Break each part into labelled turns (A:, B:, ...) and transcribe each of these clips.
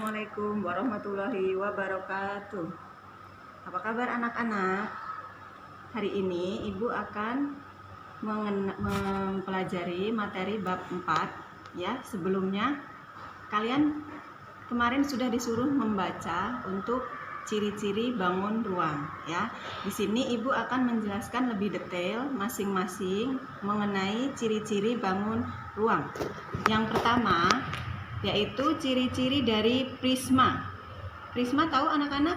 A: Assalamualaikum warahmatullahi wabarakatuh. Apa kabar anak-anak? Hari ini Ibu akan mempelajari materi bab 4 ya. Sebelumnya kalian kemarin sudah disuruh membaca untuk ciri-ciri bangun ruang ya. Di sini Ibu akan menjelaskan lebih detail masing-masing mengenai ciri-ciri bangun ruang. Yang pertama yaitu ciri-ciri dari prisma. Prisma tahu anak-anak?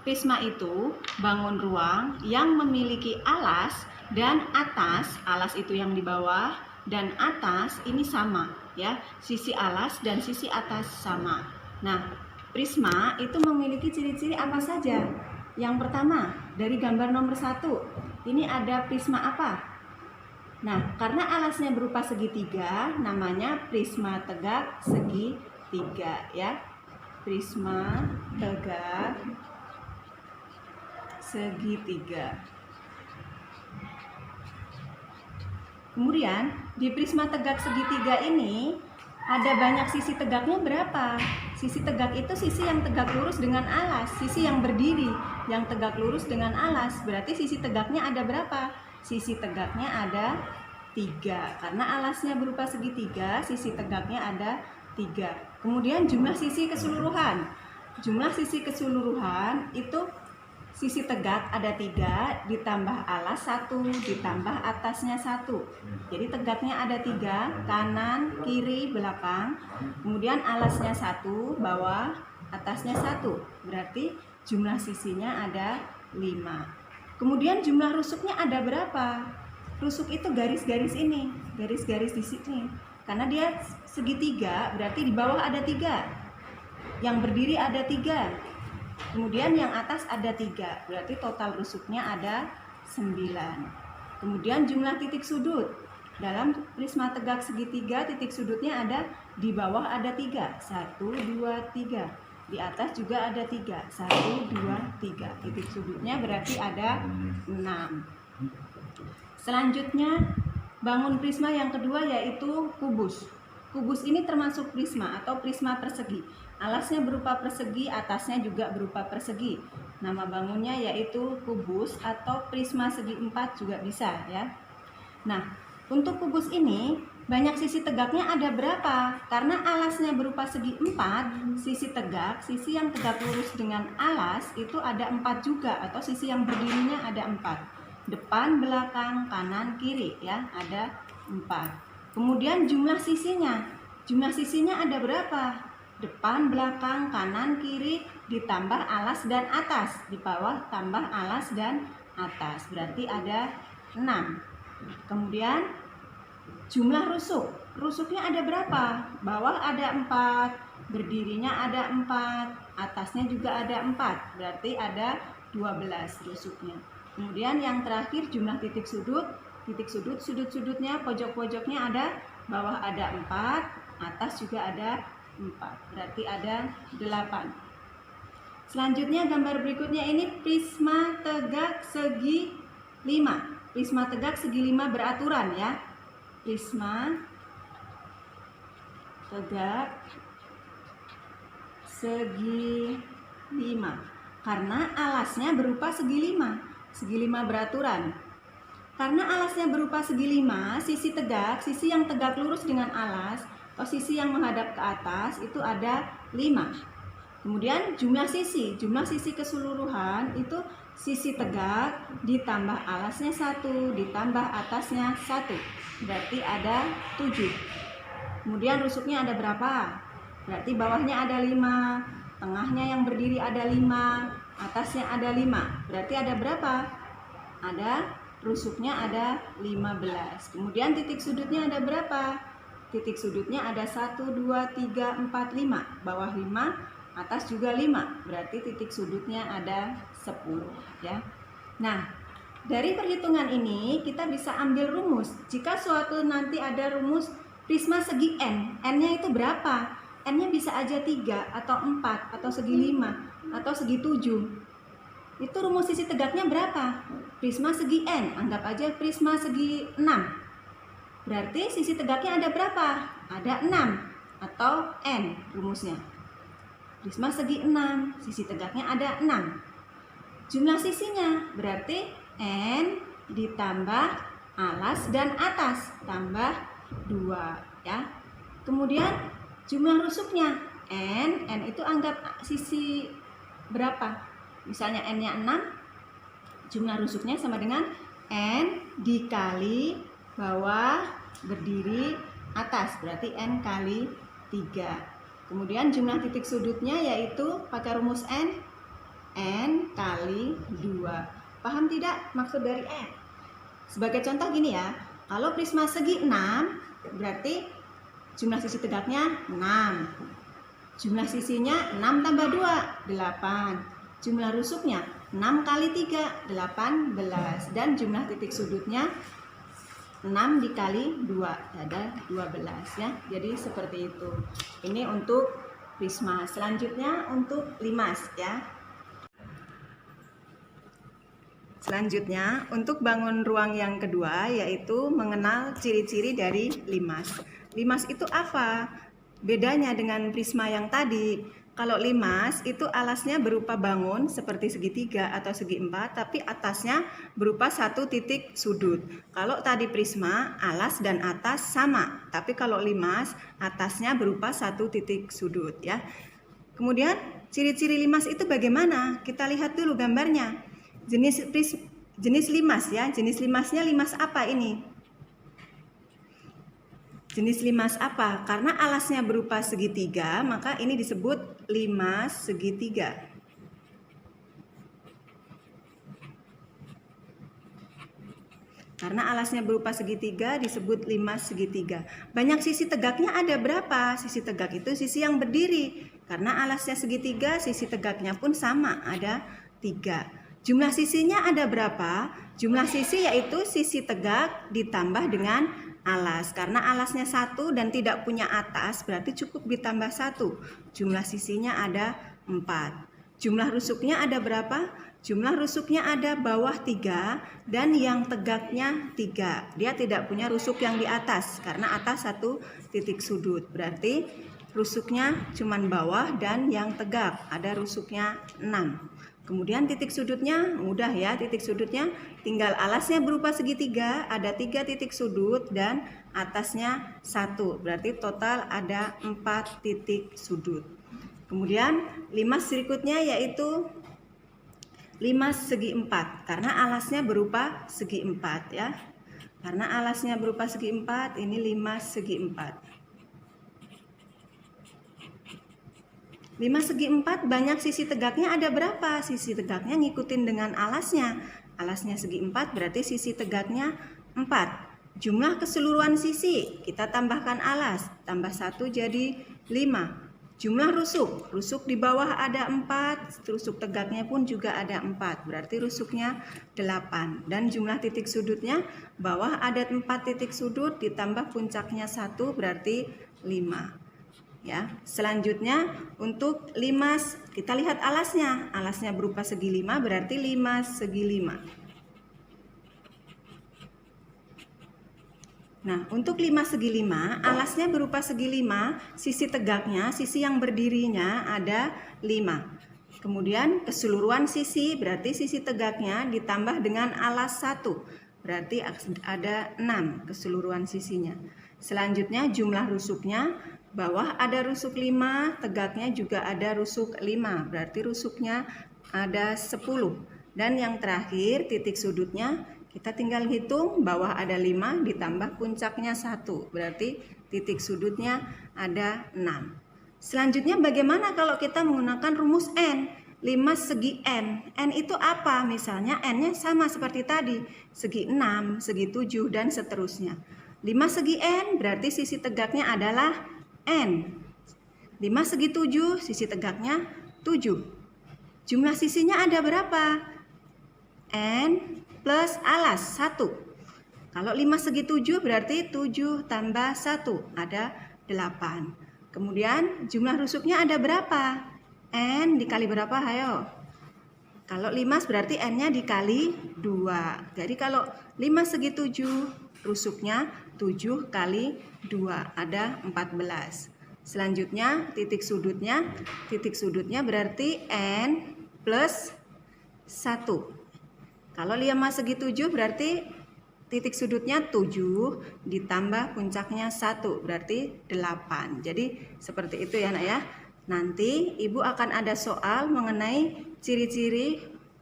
A: Prisma itu bangun ruang yang memiliki alas dan atas. Alas itu yang di bawah dan atas ini sama ya. Sisi alas dan sisi atas sama. Nah, prisma itu memiliki ciri-ciri apa saja? Yang pertama, dari gambar nomor 1. Ini ada prisma apa? Nah, karena alasnya berupa segitiga, namanya prisma tegak segitiga ya. Prisma tegak segitiga. Kemudian, di prisma tegak segitiga ini ada banyak sisi tegaknya berapa? Sisi tegak itu sisi yang tegak lurus dengan alas, sisi yang berdiri yang tegak lurus dengan alas. Berarti sisi tegaknya ada berapa? Sisi tegaknya ada 3. Karena alasnya berupa segitiga, sisi tegaknya ada 3. Kemudian jumlah sisi keseluruhan. Jumlah sisi keseluruhan itu sisi tegak ada 3, ditambah alas 1, ditambah atasnya 1. Jadi tegaknya ada 3, kanan, kiri, belakang. Kemudian alasnya 1, bawah, atasnya 1. Berarti jumlah sisinya ada 5. Kemudian jumlah rusuknya ada berapa? Rusuk itu garis-garis ini, garis-garis di sini. Karena dia segitiga, berarti di bawah ada 3. Yang berdiri ada 3. Kemudian yang atas ada 3. Berarti total rusuknya ada 9. Kemudian jumlah titik sudut. Dalam prisma tegak segitiga, titik sudutnya ada di bawah ada 3. 1, 2, 3. Di atas juga ada 3. 1, 2, 3. Titik sudutnya berarti ada 6. Selanjutnya bangun prisma yang kedua yaitu kubus. Kubus ini termasuk prisma atau prisma persegi. Alasnya berupa persegi, atasnya juga berupa persegi. Nama bangunnya yaitu kubus atau prisma segi 4 juga bisa ya. Nah, untuk kubus ini banyak sisi tegaknya ada berapa? Karena alasnya berupa segi 4, sisi tegak, sisi yang tegak lurus dengan alas itu ada 4 juga, atau sisi yang berdirinya ada 4. Depan, belakang, kanan, kiri ya, ada 4. Kemudian jumlah sisinya. Jumlah sisinya ada berapa? Depan, belakang, kanan, kiri, ditambah alas dan atas. Di bawah tambah alas dan atas. Berarti ada 6. Kemudian jumlah rusuk. Rusuknya ada berapa? Bawah ada 4, berdirinya ada 4, atasnya juga ada 4. Berarti ada 12 rusuknya. Kemudian yang terakhir jumlah titik sudut. Titik sudut, sudut-sudutnya, pojok-pojoknya ada, bawah ada 4, atas juga ada 4. Berarti ada 8. Selanjutnya gambar berikutnya ini prisma tegak segi 5. Prisma tegak segi 5 beraturan ya. Prisma tegak segi 5. Karena alasnya berupa segi 5. Segi 5 beraturan. Karena alasnya berupa segi 5, sisi tegak, sisi yang tegak lurus dengan alas atau sisi yang menghadap ke atas itu ada 5. Kemudian jumlah sisi keseluruhan itu sisi tegak ditambah alasnya 1, ditambah atasnya 1. Berarti ada 7. Kemudian rusuknya ada berapa? Berarti bawahnya ada 5, tengahnya yang berdiri ada 5, atasnya ada 5. Berarti ada berapa? Rusuknya ada 15. Kemudian titik sudutnya ada berapa? Titik sudutnya ada 1, 2, 3, 4, 5. Bawah 5, atas juga 5. Berarti titik sudutnya ada 10 ya. Nah, dari perhitungan ini kita bisa ambil rumus. Jika suatu nanti ada rumus prisma segi n, n-nya itu berapa? N-nya bisa aja 3 atau 4 atau segi 5 atau segi 7. Itu rumus sisi tegaknya berapa? Prisma segi n, anggap aja prisma segi 6. Berarti sisi tegaknya ada berapa? Ada 6 atau n rumusnya. prisma segi 6, sisi tegaknya ada 6. Jumlah sisinya berarti N ditambah alas dan atas tambah 2 ya. Kemudian jumlah rusuknya N itu anggap sisi berapa? Misalnya N-nya 6, jumlah rusuknya sama dengan N dikali bawah berdiri atas, berarti N kali 3. Kemudian jumlah titik sudutnya yaitu pakai rumus N kali 2. Paham tidak maksud dari N? Sebagai contoh gini ya, kalau prisma segi 6 berarti jumlah sisi tegaknya 6. Jumlah sisinya 6 tambah 2, 8. Jumlah rusuknya 6 kali 3, 18. Dan jumlah titik sudutnya 6 dikali 2, ada 12 ya. Jadi seperti itu. Ini untuk prisma. Selanjutnya untuk limas ya. Selanjutnya untuk bangun ruang yang kedua yaitu mengenal ciri-ciri dari limas. Limas itu apa? Bedanya dengan prisma yang tadi. Kalau limas itu alasnya berupa bangun seperti segitiga atau segi 4, tapi atasnya berupa satu titik sudut. Kalau tadi prisma, alas dan atas sama, tapi kalau limas, atasnya berupa satu titik sudut ya. Kemudian ciri-ciri limas itu bagaimana? Kita lihat dulu gambarnya. Jenis limas ya, jenis limasnya limas apa ini? Jenis limas apa? Karena alasnya berupa segitiga, maka ini disebut limas segitiga. Karena alasnya berupa segitiga disebut limas segitiga. Banyak sisi tegaknya ada berapa? Sisi tegak itu sisi yang berdiri. Karena alasnya segitiga, sisi tegaknya pun sama, ada 3. Jumlah sisinya ada berapa? Jumlah sisi yaitu sisi tegak ditambah dengan alas. Karena alasnya 1 dan tidak punya atas, berarti cukup ditambah 1. Jumlah sisinya ada 4. Jumlah rusuknya ada berapa? Jumlah rusuknya ada bawah 3 dan yang tegaknya 3. Dia tidak punya rusuk yang di atas karena atas satu titik sudut. Berarti rusuknya cuman bawah dan yang tegak ada rusuknya 6. Kemudian titik sudutnya mudah ya, titik sudutnya tinggal alasnya berupa segitiga, ada 3 titik sudut dan atasnya 1. Berarti total ada 4 titik sudut. Kemudian limas berikutnya yaitu limas segi 4 karena alasnya berupa segi 4 ya. Karena alasnya berupa segi 4, ini limas segi 4. Limas segi 4 banyak sisi tegaknya ada berapa? Sisi tegaknya ngikutin dengan alasnya. Alasnya segi 4 berarti sisi tegaknya 4. Jumlah keseluruhan sisi kita tambahkan alas, tambah 1 jadi 5. Jumlah rusuk di bawah ada 4, rusuk tegaknya pun juga ada 4, berarti rusuknya 8. Dan jumlah titik sudutnya bawah ada 4 titik sudut ditambah puncaknya 1 berarti 5. Ya, selanjutnya untuk limas kita lihat alasnya. Alasnya berupa segi 5 berarti limas segi 5. Nah, untuk limas segi 5, alasnya berupa segi 5, sisi tegaknya, sisi yang berdirinya ada 5. Kemudian keseluruhan sisi berarti sisi tegaknya ditambah dengan alas 1. Berarti ada 6 keseluruhan sisinya. Selanjutnya jumlah rusuknya, bawah ada rusuk 5, tegaknya juga ada rusuk 5. Berarti rusuknya ada 10. Dan yang terakhir titik sudutnya kita tinggal hitung, bawah ada 5 ditambah puncaknya 1. Berarti titik sudutnya ada 6. Selanjutnya bagaimana kalau kita menggunakan rumus N? Limas segi N. N itu apa? Misalnya N-nya sama seperti tadi. Segi 6, segi 7, dan seterusnya. Limas segi N berarti sisi tegaknya adalah N. Limas segi 7, sisi tegaknya 7. Jumlah sisinya ada berapa? N plus alas 1. Kalau 5 segi 7 berarti 7 tambah 1 ada 8. Kemudian jumlah rusuknya ada berapa? N dikali berapa? Ayo. Kalau 5 berarti N-nya dikali 2. Jadi kalau 5 segi 7 rusuknya 7 kali 2 ada 14. Selanjutnya titik sudutnya berarti N plus 1. Kalau 5 segi 7 berarti titik sudutnya 7 ditambah puncaknya 1 berarti 8. Jadi seperti itu ya nak ya. Nanti ibu akan ada soal mengenai ciri-ciri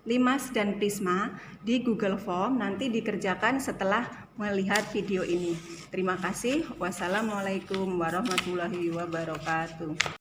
A: limas dan prisma di Google Form, nanti dikerjakan setelah melihat video ini. Terima kasih. Wassalamualaikum warahmatullahi wabarakatuh.